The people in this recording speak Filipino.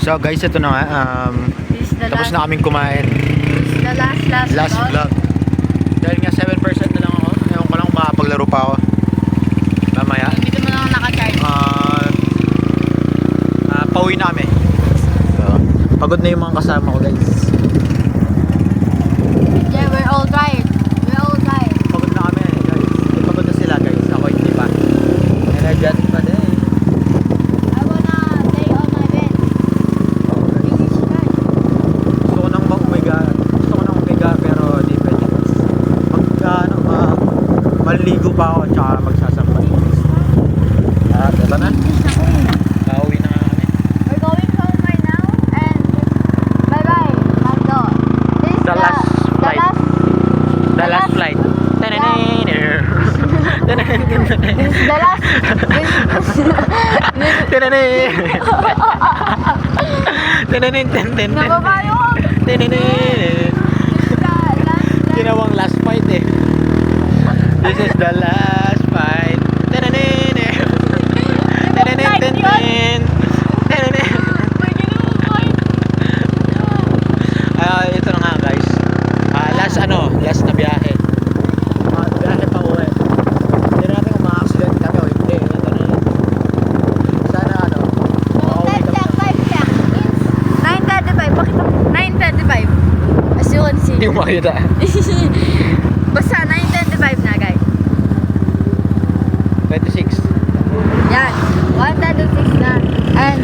So guys, ito na nga. This is the Tapos last, na kaming kumain. this is the last Vlog. Dahil nga 7% na lang ako. Ewan ko lang kung makapaglaro pa ako. Mamaya. Hindi ko na lang naka-charge. Pauwi na kami. So, pagod na yung mga kasama ko guys. Yeah, we're all tired. We're all tired. Pagod na kami guys. Pagod na sila guys. Ako hindi pa. Energetic pa din. I wanna lay on my bed. English guys. Gusto ko nang umiga. Pero di pwede guys. Maliligo pa ako tsaka magsasampay. Diba na? Pauwi na nga kami. We're going home right now and bye-bye, Mando. This is The last flight. The last flight. This is the last. Nababayo ko. This is the last. Ginawang last fight eh. This is the last fight. Ito na nga guys. Last na biyahe. Biyahe pa uwi. Hindi natin kung ma-accident kami o hindi. Ito na yun. Sana makauwi kami. 9:35. Bakit 9:35? As you can see. Hindi mo makita. Basta 9:35 na guys. 26. Yan. 1:36 na. And